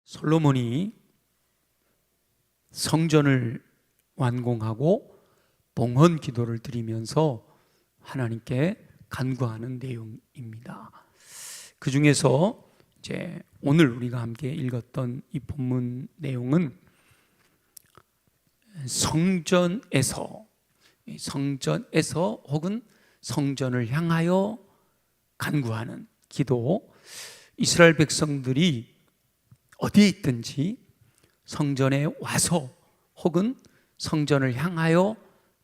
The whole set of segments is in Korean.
솔로몬이 성전을 완공하고 봉헌 기도를 드리면서 하나님께 간구하는 내용입니다. 그 중에서 이제 오늘 우리가 함께 읽었던 이 본문 내용은 성전에서 혹은 성전을 향하여 간구하는 기도, 이스라엘 백성들이 어디에 있든지 성전에 와서 혹은 성전을 향하여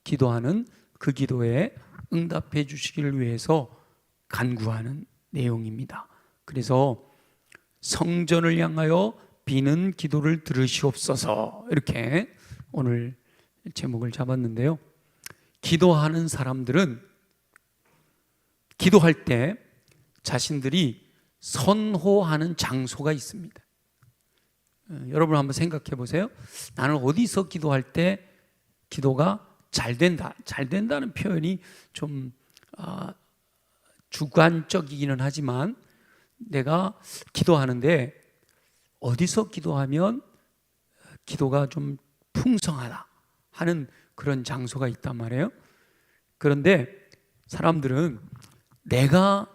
기도하는 그 기도에 응답해 주시기를 위해서 간구하는 내용입니다. 그래서 성전을 향하여 비는 기도를 들으시옵소서, 이렇게 오늘 제목을 잡았는데요. 기도하는 사람들은 기도할 때 자신들이 선호하는 장소가 있습니다. 여러분 한번 생각해 보세요. 나는 어디서 기도할 때 기도가 잘 된다. 잘 된다는 표현이 좀 주관적이기는 하지만 내가 기도하는데 어디서 기도하면 기도가 좀 풍성하다 하는 그런 장소가 있단 말이에요. 그런데 사람들은 내가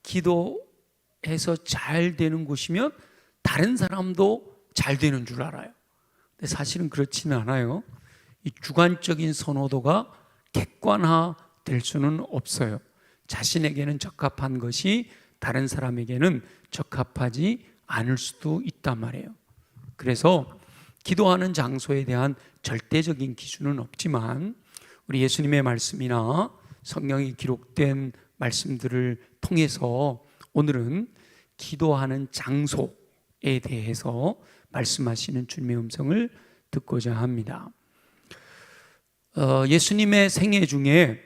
기도해서 잘 되는 곳이면 다른 사람도 잘 되는 줄 알아요. 근데 사실은 그렇지는 않아요. 이 주관적인 선호도가 객관화될 수는 없어요. 자신에게는 적합한 것이 다른 사람에게는 적합하지 않을 수도 있단 말이에요. 그래서 기도하는 장소에 대한 절대적인 기준은 없지만 우리 예수님의 말씀이나 성경에 기록된 말씀들을 통해서 오늘은 기도하는 장소에 대해서 말씀하시는 주님의 음성을 듣고자 합니다. 예수님의 생애 중에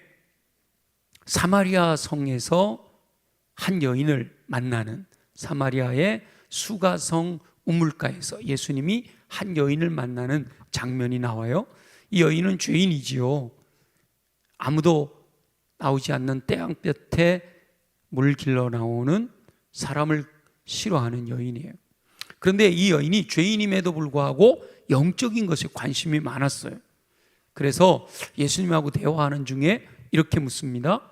사마리아 성에서 한 여인을 만나는, 사마리아의 수가성 우물가에서 예수님이 한 여인을 만나는 장면이 나와요. 이 여인은 죄인이지요. 아무도 나오지 않는 떼양볕에 물 길러 나오는 사람을 싫어하는 여인이에요. 그런데 이 여인이 죄인임에도 불구하고 영적인 것에 관심이 많았어요. 그래서 예수님하고 대화하는 중에 이렇게 묻습니다.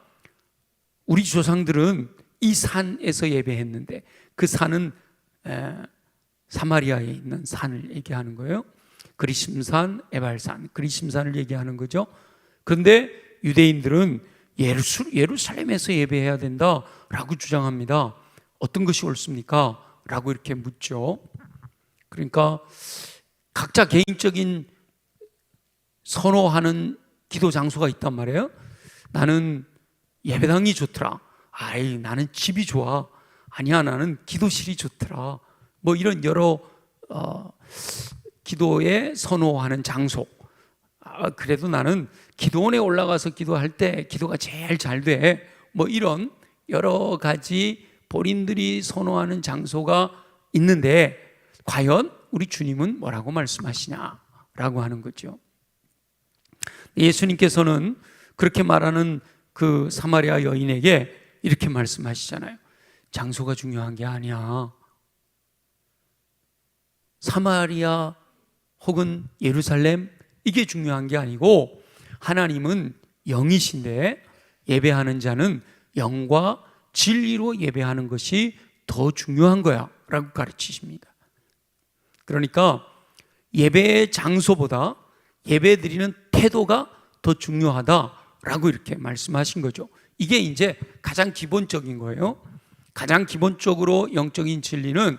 우리 조상들은 이 산에서 예배했는데, 그 산은 사마리아에 있는 산을 얘기하는 거예요. 그리심산, 에발산, 그리심산을 얘기하는 거죠. 그런데 유대인들은 예루살렘에서 예배해야 된다라고 주장합니다. 어떤 것이 옳습니까? 라고 이렇게 묻죠. 그러니까 각자 개인적인 선호하는 기도 장소가 있단 말이에요. 나는 예배당이 좋더라. 나는 집이 좋아. 아니야, 나는 기도실이 좋더라. 뭐 이런 여러 기도에 선호하는 장소. 그래도 나는 기도원에 올라가서 기도할 때 기도가 제일 잘 돼. 뭐 이런 여러 가지 본인들이 선호하는 장소가 있는데 과연 우리 주님은 뭐라고 말씀하시냐라고 하는 거죠. 예수님께서는 그렇게 말하는 그 사마리아 여인에게 이렇게 말씀하시잖아요. 장소가 중요한 게 아니야. 사마리아 혹은 예루살렘, 이게 중요한 게 아니고 하나님은 영이신데 예배하는 자는 영과 진리로 예배하는 것이 더 중요한 거야 라고 가르치십니다. 그러니까 예배의 장소보다 예배 드리는 태도가 더 중요하다라고 이렇게 말씀하신 거죠. 이게 이제 가장 기본적인 거예요. 가장 기본적으로 영적인 진리는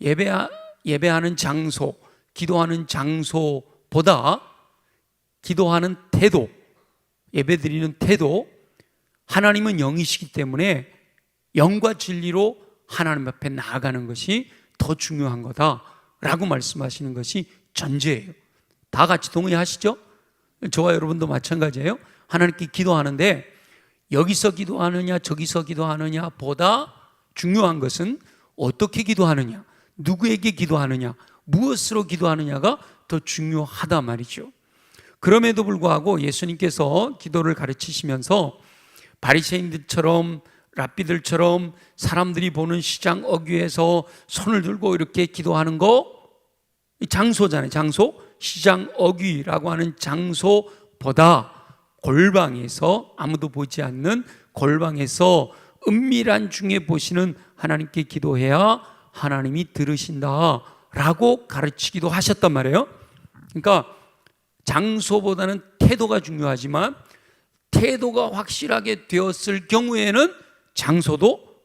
예배하는 장소, 기도하는 장소보다 기도하는 태도, 예배 드리는 태도, 하나님은 영이시기 때문에 영과 진리로 하나님 앞에 나아가는 것이 더 중요한 거다라고 말씀하시는 것이 전제예요. 다 같이 동의하시죠? 저와 여러분도 마찬가지예요. 하나님께 기도하는데 여기서 기도하느냐 저기서 기도하느냐 보다 중요한 것은 어떻게 기도하느냐, 누구에게 기도하느냐, 무엇으로 기도하느냐가 더 중요하다 말이죠. 그럼에도 불구하고 예수님께서 기도를 가르치시면서 바리새인들처럼 랍비들처럼 사람들이 보는 시장 어귀에서 손을 들고 이렇게 기도하는 거, 장소잖아요. 장소. 시장 어귀라고 하는 장소보다 골방에서, 아무도 보지 않는 골방에서 은밀한 중에 보시는 하나님께 기도해야 하나님이 들으신다 라고 가르치기도 하셨단 말이에요. 그러니까 장소보다는 태도가 중요하지만, 태도가 확실하게 되었을 경우에는 장소도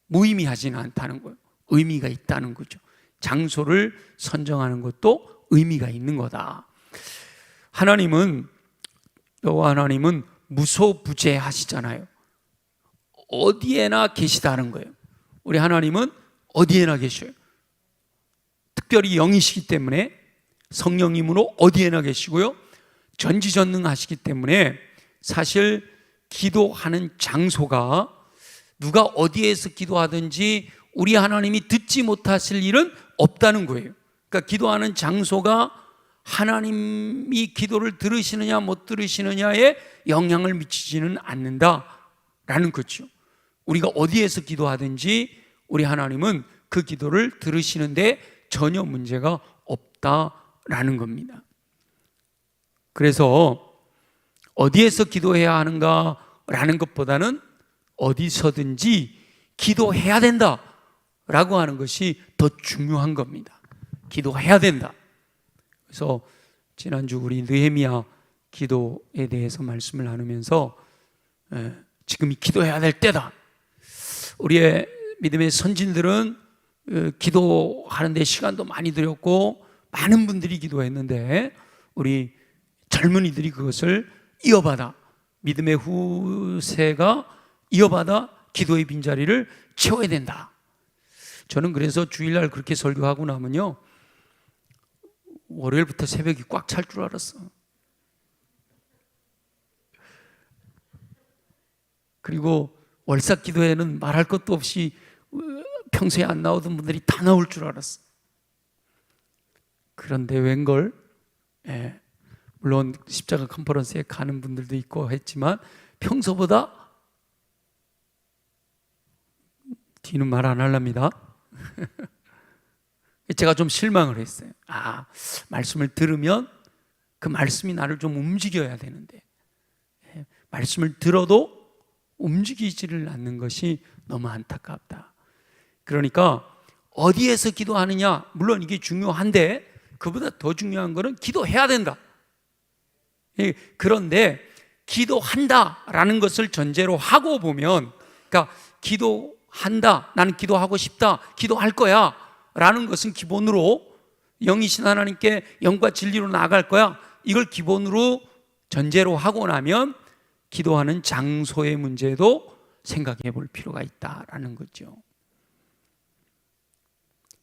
무의미하지는 않다는 거예요. 의미가 있다는 거죠. 장소를 선정하는 것도 의미가 있는 거다. 여호와 하나님은 무소부재하시잖아요. 어디에나 계시다는 거예요. 우리 하나님은 어디에나 계셔요. 특별히 영이시기 때문에 성령님으로 어디에나 계시고요, 전지전능하시기 때문에 사실 기도하는 장소가 누가 어디에서 기도하든지 우리 하나님이 듣지 못하실 일은 없다는 거예요. 그러니까 기도하는 장소가 하나님이 기도를 들으시느냐 못 들으시느냐에 영향을 미치지는 않는다라는 거죠. 우리가 어디에서 기도하든지 우리 하나님은 그 기도를 들으시는데 전혀 문제가 없다라는 겁니다. 그래서 어디에서 기도해야 하는가라는 것보다는 어디서든지 기도해야 된다라고 하는 것이 더 중요한 겁니다. 기도해야 된다. 그래서 지난주 우리 느헤미야 기도에 대해서 말씀을 나누면서 지금이 기도해야 될 때다. 우리의 믿음의 선진들은 기도하는 데 시간도 많이 들였고 많은 분들이 기도했는데, 우리 젊은이들이 그것을 이어받아, 믿음의 후세가 이어받아 기도의 빈자리를 채워야 된다. 저는 그래서 주일날 그렇게 설교하고 나면요, 월요일부터 새벽이 꽉 찰 줄 알았어. 그리고 월삭 기도회는 말할 것도 없이 평소에 안 나오던 분들이 다 나올 줄 알았어. 그런데 웬걸, 물론 십자가 컨퍼런스에 가는 분들도 있고 했지만 평소보다, 뒤는 말 안 할랍니다. 제가 좀 실망을 했어요. 말씀을 들으면 그 말씀이 나를 좀 움직여야 되는데, 말씀을 들어도 움직이지를 않는 것이 너무 안타깝다. 그러니까 어디에서 기도하느냐, 물론 이게 중요한데 그보다 더 중요한 것은 기도해야 된다. 그런데 기도한다라는 것을 전제로 하고 보면, 그러니까 기도한다, 나는 기도하고 싶다, 기도할 거야 라는 것은 기본으로 영이신 하나님께 영과 진리로 나아갈 거야, 이걸 기본으로 전제로 하고 나면 기도하는 장소의 문제도 생각해 볼 필요가 있다라는 거죠.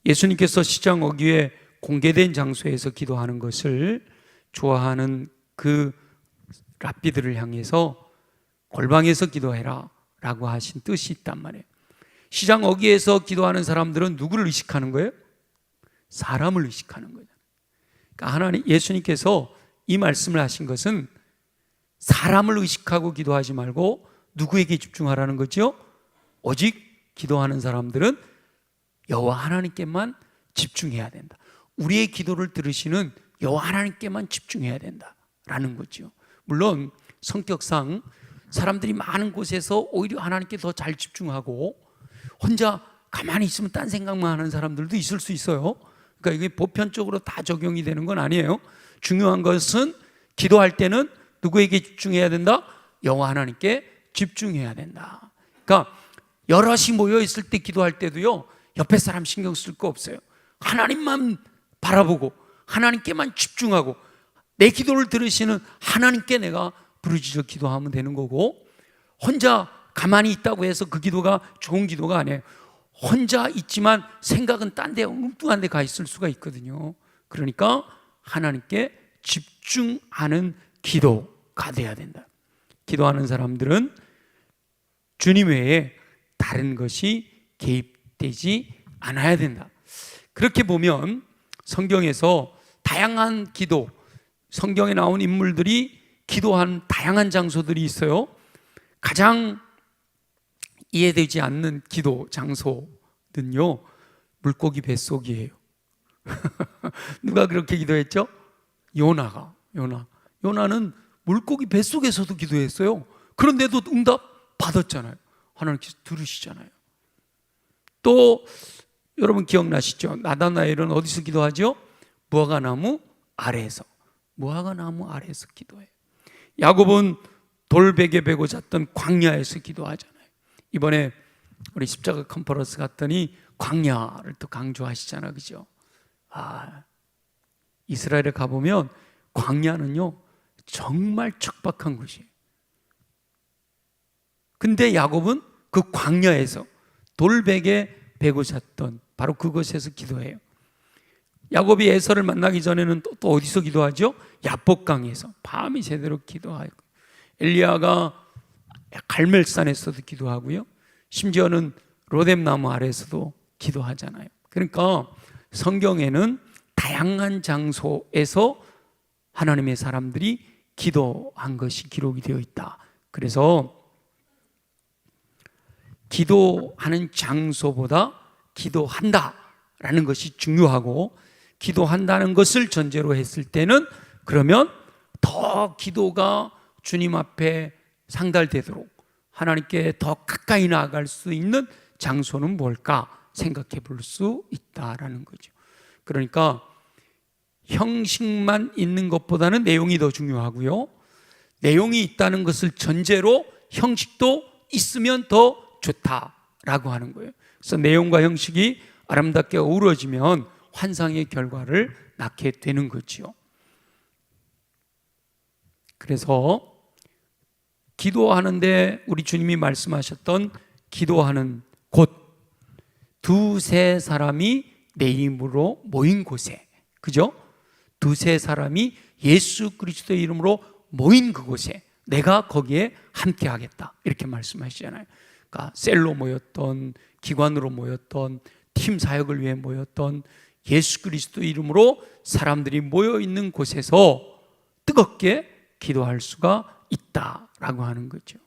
예수님께서 시장 어귀에 공개된 장소에서 기도하는 것을 좋아하는 그 랍비들을 향해서 골방에서 기도해라 라고 하신 뜻이 있단 말이에요. 시장 어귀에서 기도하는 사람들은 누구를 의식하는 거예요? 사람을 의식하는 거예요. 그러니까 예수님께서 이 말씀을 하신 것은 사람을 의식하고 기도하지 말고 누구에게 집중하라는 거죠? 오직 기도하는 사람들은 여호와 하나님께만 집중해야 된다. 우리의 기도를 들으시는 여호와 하나님께만 집중해야 된다라는 거죠. 물론 성격상 사람들이 많은 곳에서 오히려 하나님께 더 잘 집중하고 혼자 가만히 있으면 딴 생각만 하는 사람들도 있을 수 있어요. 그러니까 이게 보편적으로 다 적용이 되는 건 아니에요. 중요한 것은 기도할 때는 누구에게 집중해야 된다? 여호와 하나님께 집중해야 된다. 그러니까 여럿이 모여 있을 때 기도할 때도요, 옆에 사람 신경 쓸 거 없어요. 하나님만 바라보고 하나님께만 집중하고 내 기도를 들으시는 하나님께 내가 부르짖어 기도하면 되는 거고, 혼자 가만히 있다고 해서 그 기도가 좋은 기도가 아니에요. 혼자 있지만 생각은 딴 데 엉뚱한 데 가 있을 수가 있거든요. 그러니까 하나님께 집중하는 기도가 돼야 된다. 기도하는 사람들은 주님 외에 다른 것이 개입되지 않아야 된다. 그렇게 보면 성경에서 다양한 기도, 성경에 나온 인물들이 기도한 다양한 장소들이 있어요. 가장 이해되지 않는 기도 장소는요, 물고기 뱃속이에요. 누가 그렇게 기도했죠? 요나는 물고기 뱃속에서도 기도했어요. 그런데도 응답 받았잖아요. 하나님께서 들으시잖아요. 또 여러분 기억나시죠? 나다나엘은 어디서 기도하죠? 무화과나무 아래에서 기도해요. 야곱은 돌베개 베고 잤던 광야에서 기도하잖아요. 이번에 우리 십자가 컨퍼런스 갔더니 광야를 또 강조하시잖아요. 그죠? 이스라엘에 가보면 광야는요 정말 척박한 곳이에요. 근데 야곱은 그 광야에서 돌베개 베고 잤던 바로 그곳에서 기도해요. 야곱이 에서를 만나기 전에는 또 어디서 기도하죠? 야복강에서 밤이 새도록 기도하고, 엘리야가 갈멜산에서도 기도하고요, 심지어는 로뎀나무 아래에서도 기도하잖아요. 그러니까 성경에는 다양한 장소에서 하나님의 사람들이 기도한 것이 기록이 되어 있다. 그래서 기도하는 장소보다 기도한다라는 것이 중요하고, 기도한다는 것을 전제로 했을 때는 그러면 더 기도가 주님 앞에 상달되도록 하나님께 더 가까이 나아갈 수 있는 장소는 뭘까 생각해 볼 수 있다라는 거죠. 그러니까 형식만 있는 것보다는 내용이 더 중요하고요, 내용이 있다는 것을 전제로 형식도 있으면 더 좋다라고 하는 거예요. 그래서 내용과 형식이 아름답게 어우러지면 환상의 결과를 낳게 되는 거지요. 그래서 기도하는데 우리 주님이 말씀하셨던 기도하는 곳, 두세 사람이 내 이름으로 모인 곳에, 그죠? 두세 사람이 예수 그리스도의 이름으로 모인 그곳에 내가 거기에 함께 하겠다, 이렇게 말씀하시잖아요. 그러니까 셀로 모였던, 기관으로 모였던, 팀 사역을 위해 모였던, 예수 그리스도 이름으로 사람들이 모여 있는 곳에서 뜨겁게 기도할 수가 있다라고 하는 거죠.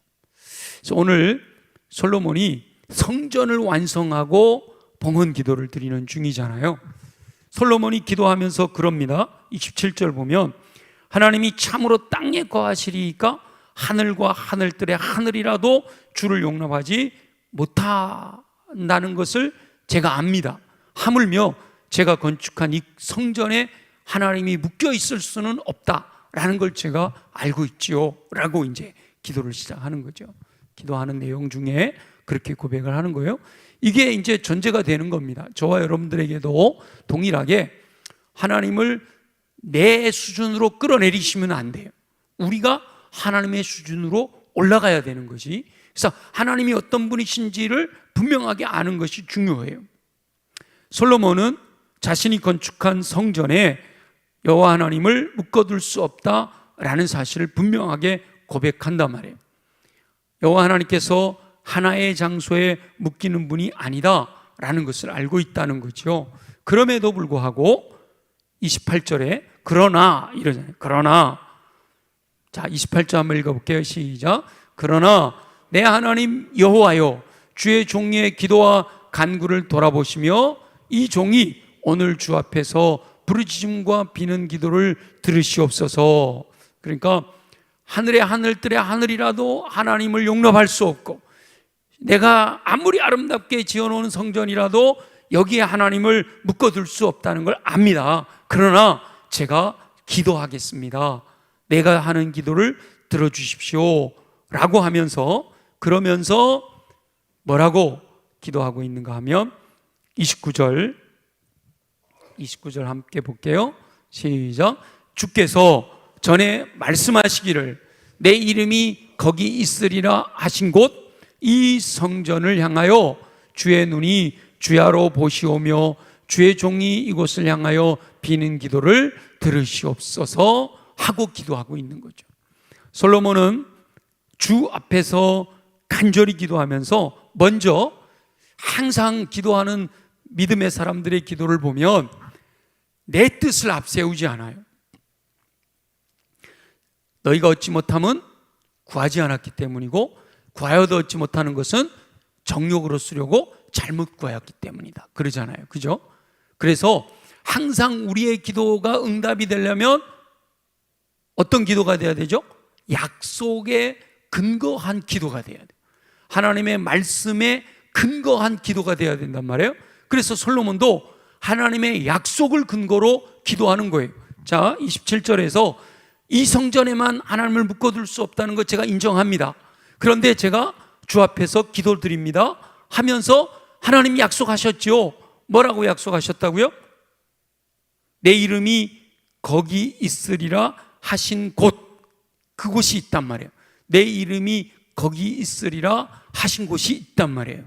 그래서 오늘 솔로몬이 성전을 완성하고 봉헌 기도를 드리는 중이잖아요. 솔로몬이 기도하면서 그럽니다. 27절 보면 하나님이 참으로 땅에 거하시리이까 하늘과 하늘들의 하늘이라도 주를 용납하지 못한다는 것을 제가 압니다. 하물며 제가 건축한 이 성전에 하나님이 묶여 있을 수는 없다라는 걸 제가 알고 있지요 라고 이제 기도를 시작하는 거죠. 기도하는 내용 중에 그렇게 고백을 하는 거예요. 이게 이제 전제가 되는 겁니다. 저와 여러분들에게도 동일하게 하나님을 내 수준으로 끌어내리시면 안 돼요. 우리가 하나님의 수준으로 올라가야 되는 거지. 그래서 하나님이 어떤 분이신지를 분명하게 아는 것이 중요해요. 솔로몬은 자신이 건축한 성전에 여호와 하나님을 묶어둘 수 없다라는 사실을 분명하게 고백한단 말이에요. 여호와 하나님께서 하나의 장소에 묶이는 분이 아니다라는 것을 알고 있다는 거죠. 그럼에도 불구하고 28절에 그러나 이러잖아요. 그러나, 자 28절 한번 읽어볼게요. 시작. 그러나 내 하나님 여호와여, 주의 종의 기도와 간구를 돌아보시며 이 종이 오늘 주 앞에서 부르짖음과 비는 기도를 들으시옵소서. 그러니까 하늘의 하늘들의 하늘이라도 하나님을 용납할 수 없고, 내가 아무리 아름답게 지어놓은 성전이라도 여기에 하나님을 묶어둘 수 없다는 걸 압니다. 그러나 제가 기도하겠습니다. 내가 하는 기도를 들어주십시오 라고 하면서, 그러면서 뭐라고 기도하고 있는가 하면 29절 함께 볼게요. 시작. 주께서 전에 말씀하시기를 내 이름이 거기 있으리라 하신 곳 이 성전을 향하여 주의 눈이 주야로 보시오며 주의 종이 이곳을 향하여 비는 기도를 들으시옵소서 하고 기도하고 있는 거죠. 솔로몬은 주 앞에서 간절히 기도하면서 먼저 항상 기도하는 믿음의 사람들의 기도를 보면 내 뜻을 앞세우지 않아요. 너희가 얻지 못함은 구하지 않았기 때문이고, 구하여도 얻지 못하는 것은 정욕으로 쓰려고 잘못 구하였기 때문이다. 그러잖아요. 그죠? 그래서 항상 우리의 기도가 응답이 되려면 어떤 기도가 돼야 되죠? 약속에 근거한 기도가 돼야 돼요. 하나님의 말씀에 근거한 기도가 돼야 된단 말이에요. 그래서 솔로몬도 하나님의 약속을 근거로 기도하는 거예요. 자, 27절에서 이 성전에만 하나님을 묶어둘 수 없다는 것 제가 인정합니다. 그런데 제가 주 앞에서 기도드립니다 하면서 하나님 약속하셨죠. 뭐라고 약속하셨다고요? 내 이름이 거기 있으리라 하신 곳, 그곳이 있단 말이에요. 내 이름이 거기 있으리라 하신 곳이 있단 말이에요.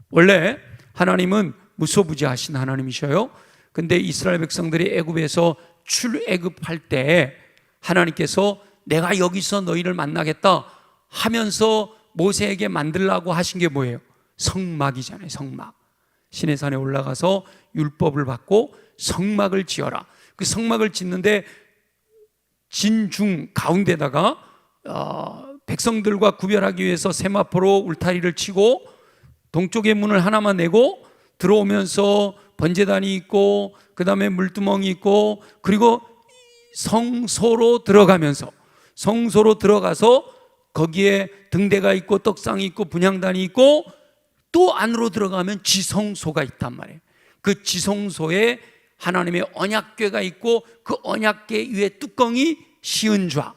원래 하나님은 무소부지하신 하나님이셔요. 근데 이스라엘 백성들이 애굽에서 출애굽할 때 하나님께서 내가 여기서 너희를 만나겠다 하면서 모세에게 만들라고 하신 게 뭐예요? 성막이잖아요. 성막. 시내산에 올라가서 율법을 받고 성막을 지어라. 그 성막을 짓는데 진중 가운데다가 백성들과 구별하기 위해서 세마포로 울타리를 치고 동쪽의 문을 하나만 내고 들어오면서 번제단이 있고 그 다음에 물두멍이 있고 그리고 성소로 들어가서 거기에 등대가 있고 떡상이 있고 분향단이 있고 또 안으로 들어가면 지성소가 있단 말이에요. 그 지성소에 하나님의 언약궤가 있고 그 언약궤 위에 뚜껑이 시은좌,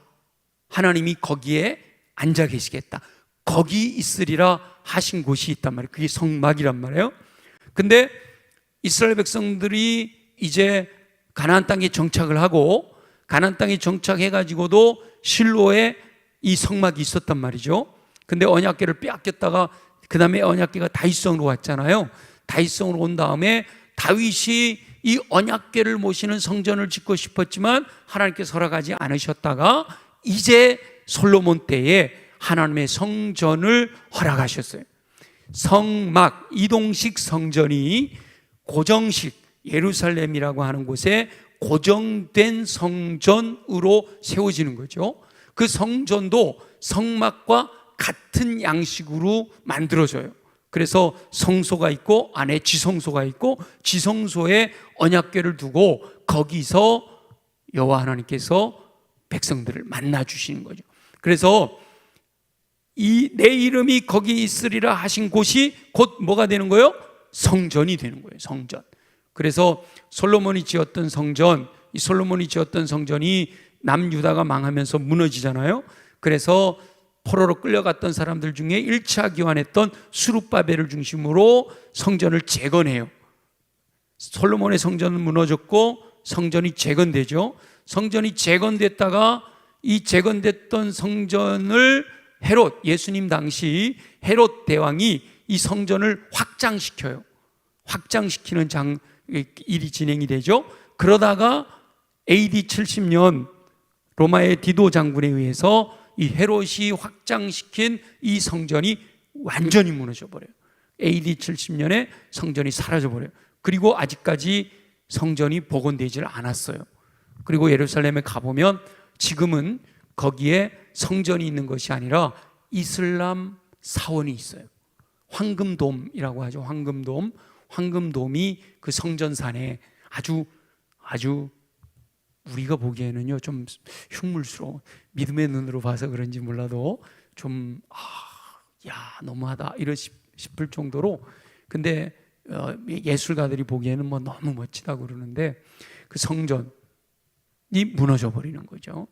하나님이 거기에 앉아 계시겠다, 거기 있으리라 하신 곳이 있단 말이에요. 그게 성막이란 말이에요. 근데 이스라엘 백성들이 이제 가나안 땅에 정착을 하고 가나안 땅에 정착해가지고도 실로에 이 성막이 있었단 말이죠. 근데 언약궤를 빼앗겼다가 그 다음에 언약궤가 다윗성으로 왔잖아요. 다윗성으로 온 다음에 다윗이 이 언약궤를 모시는 성전을 짓고 싶었지만 하나님께서 허락하지 않으셨다가 이제 솔로몬 때에 하나님의 성전을 허락하셨어요. 성막, 이동식 성전이 고정식 예루살렘이라고 하는 곳에 고정된 성전으로 세워지는 거죠. 그 성전도 성막과 같은 양식으로 만들어져요. 그래서 성소가 있고 안에 지성소가 있고 지성소에 언약궤를 두고 거기서 여호와 하나님께서 백성들을 만나 주시는 거죠. 그래서 이 내 이름이 거기 있으리라 하신 곳이 곧 뭐가 되는 거예요? 성전이 되는 거예요. 성전. 그래서 솔로몬이 지었던 성전, 이 솔로몬이 지었던 성전이 남유다가 망하면서 무너지잖아요. 그래서 포로로 끌려갔던 사람들 중에 1차 기환했던 수룹바벨을 중심으로 성전을 재건해요. 솔로몬의 성전은 무너졌고 성전이 재건되죠. 성전이 재건됐다가 이 재건됐던 성전을 헤롯, 예수님 당시 헤롯 대왕이 이 성전을 확장시켜요. 확장시키는 일이 진행이 되죠. 그러다가 AD 70년 로마의 디도 장군에 의해서 이 헤롯이 확장시킨 이 성전이 완전히 무너져 버려요. AD 70년에 성전이 사라져 버려요. 그리고 아직까지 성전이 복원되질 않았어요. 그리고 예루살렘에 가보면 지금은 거기에 성전이 있는 것이 아니라 이슬람 사원이 있어요. 황금돔이라고 하죠. 황금돔. 황금돔이 그 성전산에 아주 우리가 보기에는요 좀 흉물스러워, 믿음의 눈으로 봐서 그런지 몰라도 좀 너무하다 이러 싶을 정도로, 근데 예술가들이 보기에는 뭐 너무 멋지다고 그러는데 그 성전이 무너져 버리는 거죠.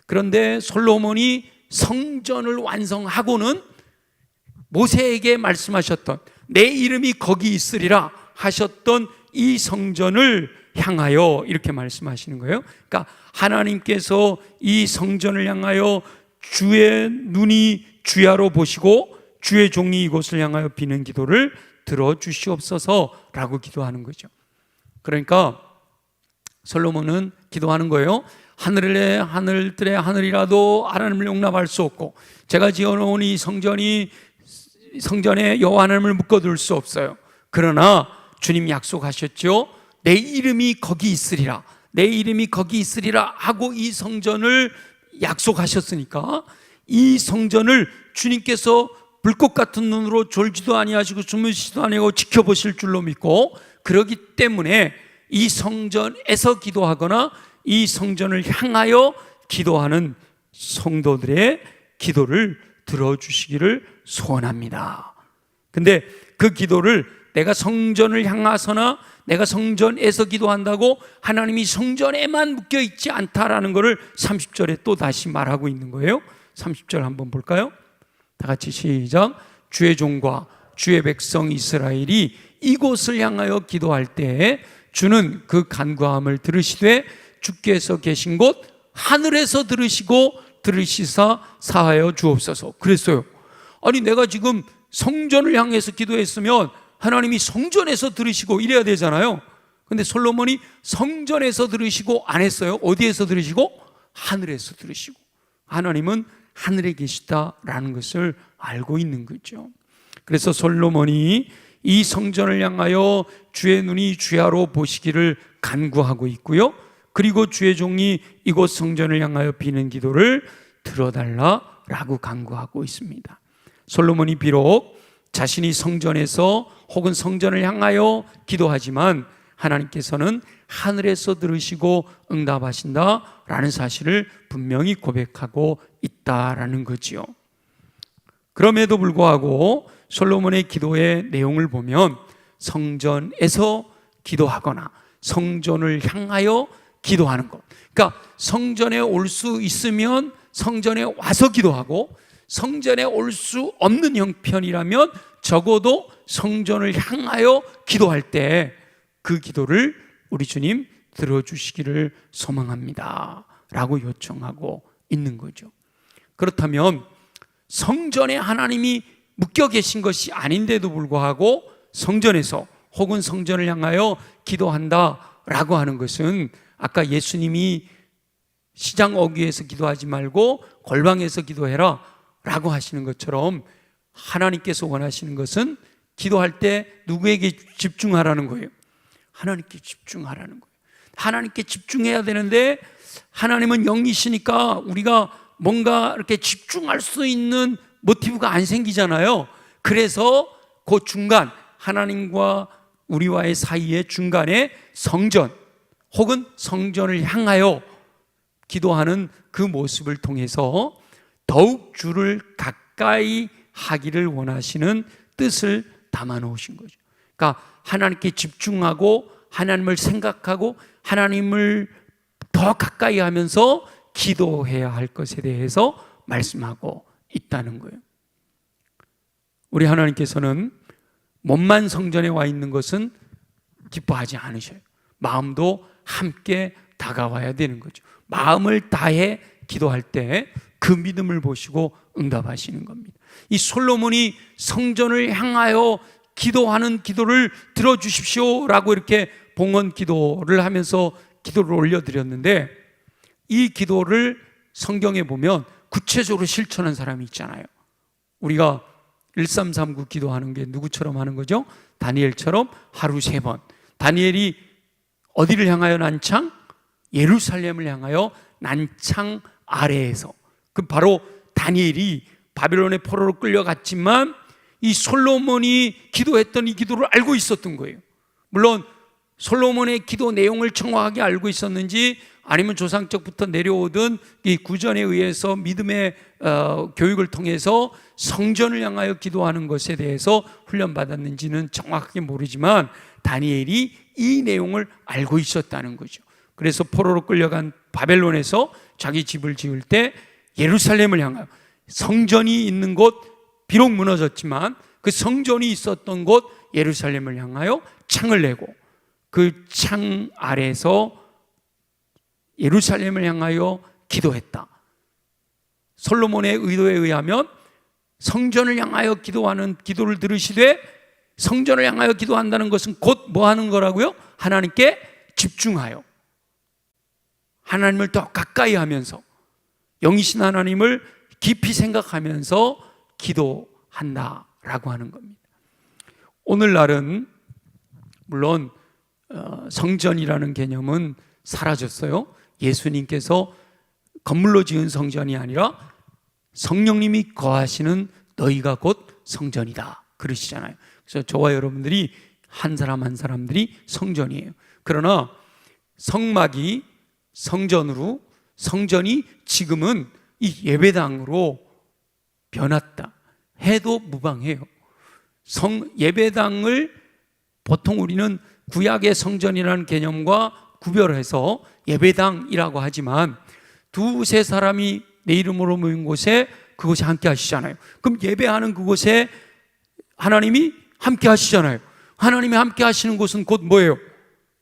그런데 솔로몬이 성전을 완성하고는 모세에게 말씀하셨던 내 이름이 거기 있으리라 하셨던 이 성전을 향하여 이렇게 말씀하시는 거예요. 그러니까 하나님께서 이 성전을 향하여 주의 눈이 주야로 보시고 주의 종이 이곳을 향하여 비는 기도를 들어주시옵소서라고 기도하는 거죠. 그러니까 솔로몬은 기도하는 거예요. 하늘의 하늘들의 하늘이라도 하나님을 용납할 수 없고 제가 지어놓은 이 성전에 여호와 하나님을 묶어둘 수 없어요. 그러나 주님 약속하셨죠. 내 이름이 거기 있으리라, 내 이름이 거기 있으리라 하고 이 성전을 약속하셨으니까 이 성전을 주님께서 불꽃 같은 눈으로 졸지도 아니하시고 주무시지도 아니하고 지켜보실 줄로 믿고, 그러기 때문에 이 성전에서 기도하거나 이 성전을 향하여 기도하는 성도들의 기도를 들어주시기를 소원합니다. 근데 그 기도를 내가 성전을 향하서나 내가 성전에서 기도한다고 하나님이 성전에만 묶여 있지 않다라는 것을 30절에 또 다시 말하고 있는 거예요. 30절 한번 볼까요? 다 같이 시작. 주의 종과 주의 백성 이스라엘이 이곳을 향하여 기도할 때에 주는 그 간구함을 들으시되 주께서 계신 곳 하늘에서 들으시고 들으시사 사하여 주옵소서. 그랬어요. 아니 내가 지금 성전을 향해서 기도했으면 하나님이 성전에서 들으시고 이래야 되잖아요. 근데 솔로몬이 성전에서 들으시고 안 했어요. 어디에서 들으시고? 하늘에서 들으시고. 하나님은 하늘에 계시다라는 것을 알고 있는 거죠. 그래서 솔로몬이 이 성전을 향하여 주의 눈이 주야로 보시기를 간구하고 있고요. 그리고 주의 종이 이곳 성전을 향하여 비는 기도를 들어달라라고 간구하고 있습니다. 솔로몬이 비록 자신이 성전에서 혹은 성전을 향하여 기도하지만 하나님께서는 하늘에서 들으시고 응답하신다라는 사실을 분명히 고백하고 있다라는 거지요. 그럼에도 불구하고 솔로몬의 기도의 내용을 보면 성전에서 기도하거나 성전을 향하여 기도하는 것, 그러니까 성전에 올 수 있으면 성전에 와서 기도하고 성전에 올 수 없는 형편이라면 적어도 성전을 향하여 기도할 때 그 기도를 우리 주님 들어주시기를 소망합니다 라고 요청하고 있는 거죠. 그렇다면 성전에 하나님이 묶여 계신 것이 아닌데도 불구하고 성전에서 혹은 성전을 향하여 기도한다라고 하는 것은 아까 예수님이 시장 어귀에서 기도하지 말고 골방에서 기도해라 라고 하시는 것처럼 하나님께서 원하시는 것은 기도할 때 누구에게 집중하라는 거예요? 하나님께 집중하라는 거예요. 하나님께 집중해야 되는데 하나님은 영이시니까 우리가 뭔가 이렇게 집중할 수 있는 모티브가 안 생기잖아요. 그래서 그 중간, 하나님과 우리와의 사이의 중간에 성전 혹은 성전을 향하여 기도하는 그 모습을 통해서 더욱 주를 가까이 하기를 원하시는 뜻을 담아 놓으신 거죠. 그러니까 하나님께 집중하고 하나님을 생각하고 하나님을 더 가까이 하면서 기도해야 할 것에 대해서 말씀하고 있다는 거예요. 우리 하나님께서는 몸만 성전에 와 있는 것은 기뻐하지 않으셔요. 마음도 함께 다가와야 되는 거죠. 마음을 다해 기도할 때 그 믿음을 보시고 응답하시는 겁니다. 이 솔로몬이 성전을 향하여 기도하는 기도를 들어주십시오 라고 이렇게 봉헌 기도를 하면서 기도를 올려드렸는데, 이 기도를 성경에 보면 구체적으로 실천한 사람이 있잖아요. 우리가 1339 기도하는 게 누구처럼 하는 거죠? 다니엘처럼 하루 3번. 다니엘이 어디를 향하여 난창? 예루살렘을 향하여 난창 아래에서, 그 바로 다니엘이 바벨론의 포로로 끌려갔지만 이 솔로몬이 기도했던 이 기도를 알고 있었던 거예요. 물론 솔로몬의 기도 내용을 정확하게 알고 있었는지 아니면 조상적부터 내려오던 이 구전에 의해서 믿음의 교육을 통해서 성전을 향하여 기도하는 것에 대해서 훈련받았는지는 정확하게 모르지만 다니엘이 이 내용을 알고 있었다는 거죠. 그래서 포로로 끌려간 바벨론에서 자기 집을 지을 때 예루살렘을 향하여, 성전이 있는 곳 비록 무너졌지만 그 성전이 있었던 곳 예루살렘을 향하여 창을 내고 그 창 아래에서 예루살렘을 향하여 기도했다. 솔로몬의 의도에 의하면 성전을 향하여 기도하는 기도를 들으시되, 성전을 향하여 기도한다는 것은 곧 뭐 하는 거라고요? 하나님께 집중하여 하나님을 더 가까이 하면서 영이신 하나님을 깊이 생각하면서 기도한다라고 하는 겁니다. 오늘날은 물론 성전이라는 개념은 사라졌어요. 예수님께서 건물로 지은 성전이 아니라 성령님이 거하시는 너희가 곧 성전이다 그러시잖아요. 그래서 저와 여러분들이 한 사람 한 사람들이 성전이에요. 그러나 성막이 성전으로, 성전이 지금은 이 예배당으로 변했다 해도 무방해요. 예배당을 보통 우리는 구약의 성전이라는 개념과 구별해서 예배당이라고 하지만 두세 사람이 내 이름으로 모인 곳에 그곳에 함께 하시잖아요. 그럼 예배하는 그곳에 하나님이 함께 하시잖아요. 하나님이 함께 하시는 곳은 곧 뭐예요?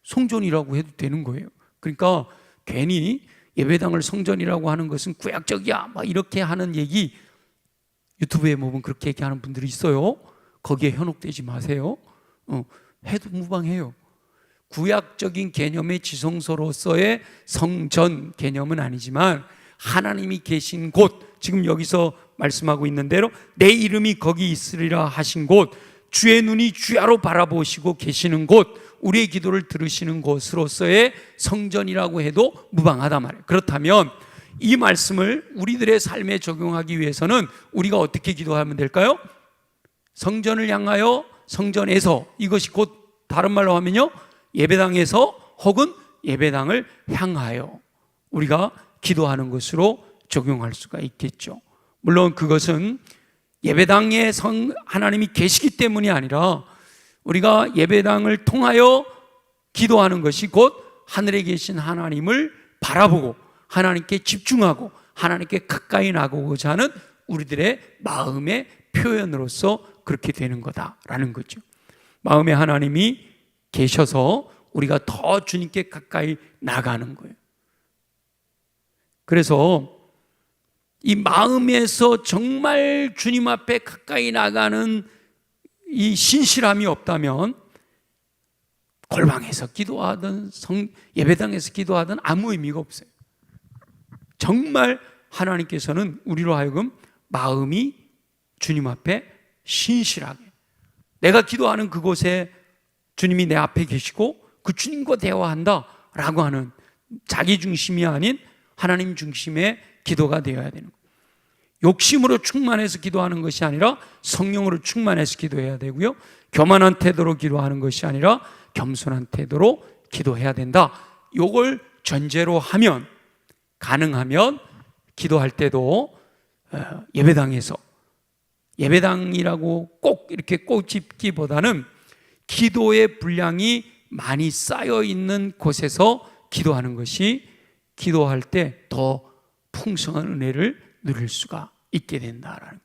성전이라고 해도 되는 거예요. 그러니까 괜히 예배당을 성전이라고 하는 것은 구약적이야 막 이렇게 하는 얘기, 유튜브에 보면 그렇게 얘기하는 분들이 있어요. 거기에 현혹되지 마세요. 해도 무방해요. 구약적인 개념의 지성소로서의 성전 개념은 아니지만 하나님이 계신 곳, 지금 여기서 말씀하고 있는 대로 내 이름이 거기 있으리라 하신 곳, 주의 눈이 주야로 바라보시고 계시는 곳, 우리의 기도를 들으시는 곳으로서의 성전이라고 해도 무방하다 말이에요. 그렇다면 이 말씀을 우리들의 삶에 적용하기 위해서는 우리가 어떻게 기도하면 될까요? 성전을 향하여, 성전에서, 이것이 곧 다른 말로 하면요, 예배당에서 혹은 예배당을 향하여 우리가 기도하는 것으로 적용할 수가 있겠죠. 물론 그것은 예배당에 하나님이 계시기 때문이 아니라 우리가 예배당을 통하여 기도하는 것이 곧 하늘에 계신 하나님을 바라보고 하나님께 집중하고 하나님께 가까이 나가고자 하는 우리들의 마음의 표현으로서 그렇게 되는 거다라는 거죠. 마음에 하나님이 계셔서 우리가 더 주님께 가까이 나가는 거예요. 그래서 이 마음에서 정말 주님 앞에 가까이 나가는 이 신실함이 없다면 골방에서 기도하든 예배당에서 기도하든 아무 의미가 없어요. 정말 하나님께서는 우리로 하여금 마음이 주님 앞에 신실하게, 내가 기도하는 그곳에 주님이 내 앞에 계시고 그 주님과 대화한다 라고 하는 자기 중심이 아닌 하나님 중심의 기도가 되어야 되는 거예요. 욕심으로 충만해서 기도하는 것이 아니라 성령으로 충만해서 기도해야 되고요, 교만한 태도로 기도하는 것이 아니라 겸손한 태도로 기도해야 된다. 이걸 전제로 하면, 가능하면 기도할 때도 예배당에서, 예배당이라고 꼭 이렇게 꽂집기보다는 기도의 분량이 많이 쌓여 있는 곳에서 기도하는 것이 기도할 때 더 풍성한 은혜를 누릴 수가 있게 된다라는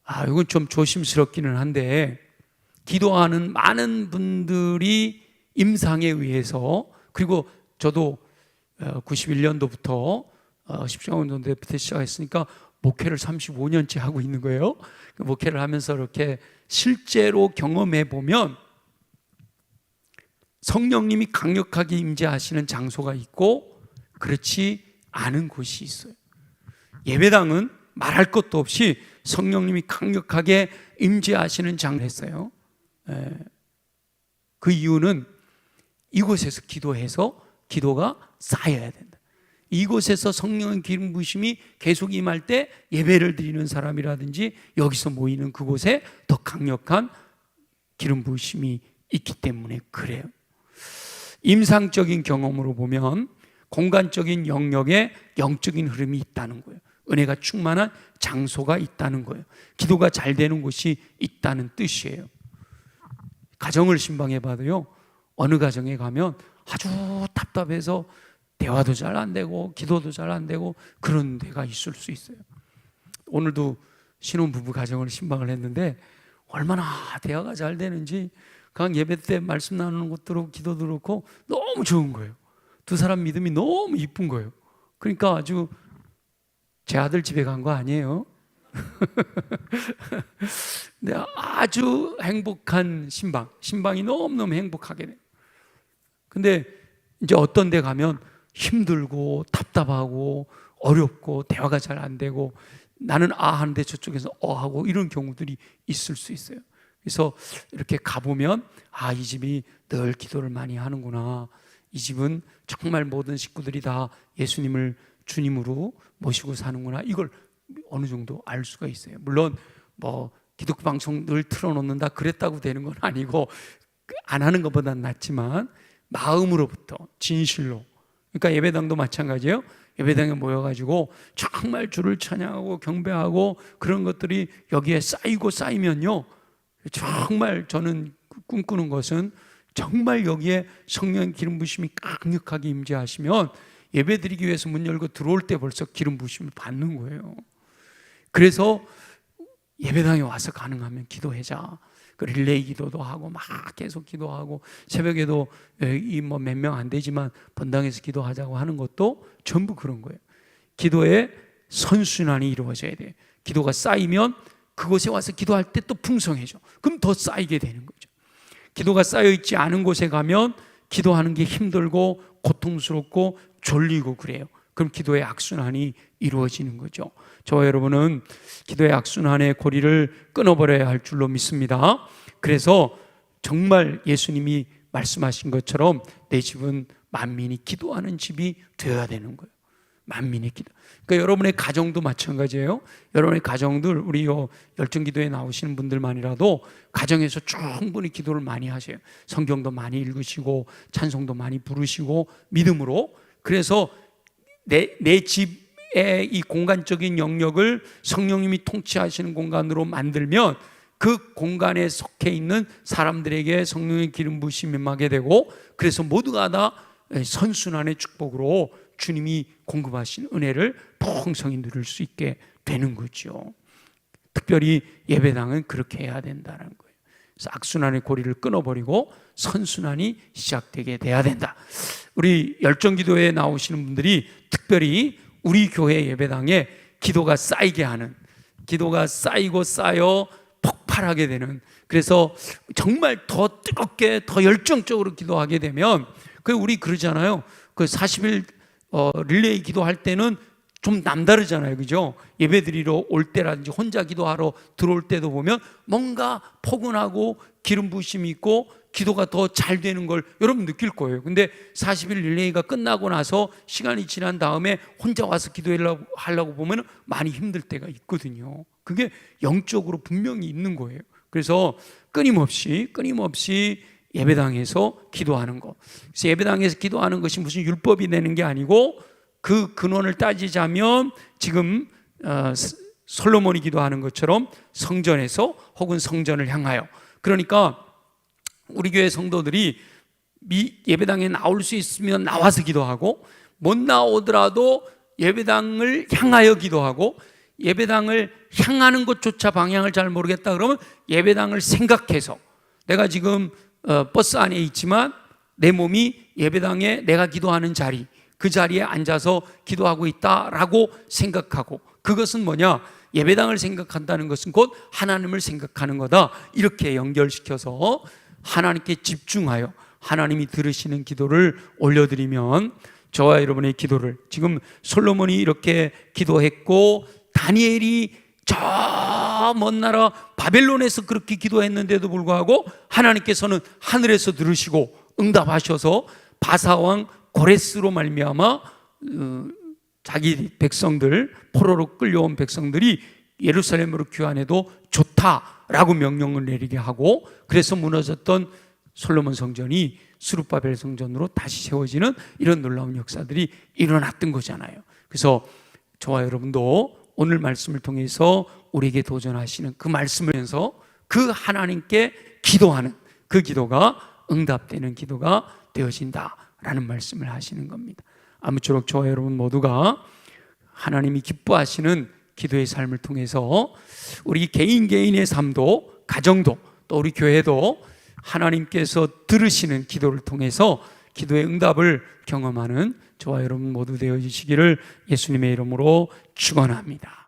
거예요. 이건 좀 조심스럽기는 한데, 기도하는 많은 분들이 임상에 의해서, 그리고 저도 91년도부터 십자가운동 때부터 시작했으니까 목회를 35년째 하고 있는 거예요. 목회를 하면서 이렇게 실제로 경험해 보면 성령님이 강력하게 임재하시는 장소가 있고 그렇지 않은 곳이 있어요. 예배당은 말할 것도 없이 성령님이 강력하게 임재하시는 장소였어요. 그 이유는 이곳에서 기도해서 기도가 쌓여야 된다. 이곳에서 성령의 기름 부으심이 계속 임할 때 예배를 드리는 사람이라든지 여기서 모이는 그곳에 더 강력한 기름 부으심이 있기 때문에 그래요. 임상적인 경험으로 보면 공간적인 영역에 영적인 흐름이 있다는 거예요. 은혜가 충만한 장소가 있다는 거예요. 기도가 잘 되는 곳이 있다는 뜻이에요. 가정을 신방해 봐도요, 어느 가정에 가면 아주 답답해서 대화도 잘 안 되고 기도도 잘 안 되고 그런 데가 있을 수 있어요. 오늘도 신혼부부 가정을 신방을 했는데 얼마나 대화가 잘 되는지, 그냥 예배 때 말씀 나누는 것도 기도도 그렇고 너무 좋은 거예요. 두 사람 믿음이 너무 이쁜 거예요. 그러니까 아주 제 아들 집에 간 거 아니에요. 근데 아주 행복한 신방이 너무너무 행복하게 돼요. 근데 이제 어떤 데 가면 힘들고 답답하고 어렵고 대화가 잘 안 되고 나는 아 하는데 저쪽에서 어 하고 이런 경우들이 있을 수 있어요. 그래서 이렇게 가보면 아, 이 집이 늘 기도를 많이 하는구나, 이 집은 정말 모든 식구들이 다 예수님을 주님으로 모시고 사는구나, 이걸 어느 정도 알 수가 있어요. 물론 뭐 기독교 방송 늘 틀어놓는다 그랬다고 되는 건 아니고, 안 하는 것보다는 낫지만 마음으로부터 진실로. 그러니까 예배당도 마찬가지예요. 예배당에 모여가지고 정말 주를 찬양하고 경배하고 그런 것들이 여기에 쌓이면요, 정말 저는 꿈꾸는 것은 정말 여기에 성령 기름 부심이 강력하게 임재하시면 예배드리기 위해서 문 열고 들어올 때 벌써 기름 부심을 받는 거예요. 그래서 예배당에 와서 가능하면 기도하자. 그 릴레이 기도도 하고 막 계속 기도하고, 새벽에도 이 뭐 몇 명 안 되지만 본당에서 기도하자고 하는 것도 전부 그런 거예요. 기도의 선순환이 이루어져야 돼요. 기도가 쌓이면 그곳에 와서 기도할 때 또 풍성해져. 그럼 더 쌓이게 되는 거죠. 기도가 쌓여있지 않은 곳에 가면 기도하는 게 힘들고 고통스럽고 졸리고 그래요. 그럼 기도의 악순환이 이루어지는 거죠. 저와 여러분은 기도의 악순환의 고리를 끊어버려야 할 줄로 믿습니다. 그래서 정말 예수님이 말씀하신 것처럼 내 집은 만민이 기도하는 집이 되어야 되는 거예요. 만민의 기도. 그러니까 여러분의 가정도 마찬가지예요. 여러분의 가정들, 우리 열정기도에 나오시는 분들만이라도 가정에서 충분히 기도를 많이 하세요. 성경도 많이 읽으시고 찬송도 많이 부르시고 믿음으로. 그래서 내 집의 이 공간적인 영역을 성령님이 통치하시는 공간으로 만들면 그 공간에 속해 있는 사람들에게 성령의 기름 부으심이 임하게 되고, 그래서 모두가 다 선순환의 축복으로 주님이 공급하신 은혜를 풍성히 누릴 수 있게 되는 거죠. 특별히 예배당은 그렇게 해야 된다는 거예요. 그래서 악순환의 고리를 끊어버리고 선순환이 시작되게 돼야 된다. 우리 열정기도에 나오시는 분들이 특별히 우리 교회 예배당에 기도가 쌓이게 하는, 기도가 쌓이고 쌓여 폭발하게 되는, 그래서 정말 더 뜨겁게 더 열정적으로 기도하게 되면, 우리 그러잖아요. 그 40일 릴레이 기도할 때는 좀 남다르잖아요, 그죠? 예배드리러 올 때라든지 혼자 기도하러 들어올 때도 보면 뭔가 포근하고 기름 부으심이 있고 기도가 더 잘 되는 걸 여러분 느낄 거예요. 근데 40일 릴레이가 끝나고 나서 시간이 지난 다음에 혼자 와서 기도하려고 보면 많이 힘들 때가 있거든요. 그게 영적으로 분명히 있는 거예요. 그래서 끊임없이 예배당에서 기도하는 것. 그래서 예배당에서 기도하는 것이 무슨 율법이 되는 게 아니고, 그 근원을 따지자면 지금 솔로몬이 기도하는 것처럼 성전에서 혹은 성전을 향하여, 그러니까 우리 교회 성도들이 예배당에 나올 수 있으면 나와서 기도하고, 못 나오더라도 예배당을 향하여 기도하고, 예배당을 향하는 것조차 방향을 잘 모르겠다 그러면 예배당을 생각해서, 내가 지금 버스 안에 있지만 내 몸이 예배당에 내가 기도하는 자리, 그 자리에 앉아서 기도하고 있다라고 생각하고, 그것은 뭐냐? 예배당을 생각한다는 것은 곧 하나님을 생각하는 거다. 이렇게 연결시켜서 하나님께 집중하여 하나님이 들으시는 기도를 올려드리면, 저와 여러분의 기도를, 지금 솔로몬이 이렇게 기도했고 다니엘이 저 먼 나라 바벨론에서 그렇게 기도했는데도 불구하고 하나님께서는 하늘에서 들으시고 응답하셔서 바사왕 고레스로 말미암아 자기 백성들, 포로로 끌려온 백성들이 예루살렘으로 귀환해도 좋다라고 명령을 내리게 하고, 그래서 무너졌던 솔로몬 성전이 스룹바벨 성전으로 다시 세워지는 이런 놀라운 역사들이 일어났던 거잖아요. 그래서 저와 여러분도 오늘 말씀을 통해서 우리에게 도전하시는 그 말씀을 통해서 그 하나님께 기도하는 그 기도가 응답되는 기도가 되어진다라는 말씀을 하시는 겁니다. 아무쪼록 저와 여러분 모두가 하나님이 기뻐하시는 기도의 삶을 통해서 우리 개인의 삶도, 가정도, 또 우리 교회도 하나님께서 들으시는 기도를 통해서 기도의 응답을 경험하는 저와 여러분 모두 되어지시기를 예수님의 이름으로 축원합니다.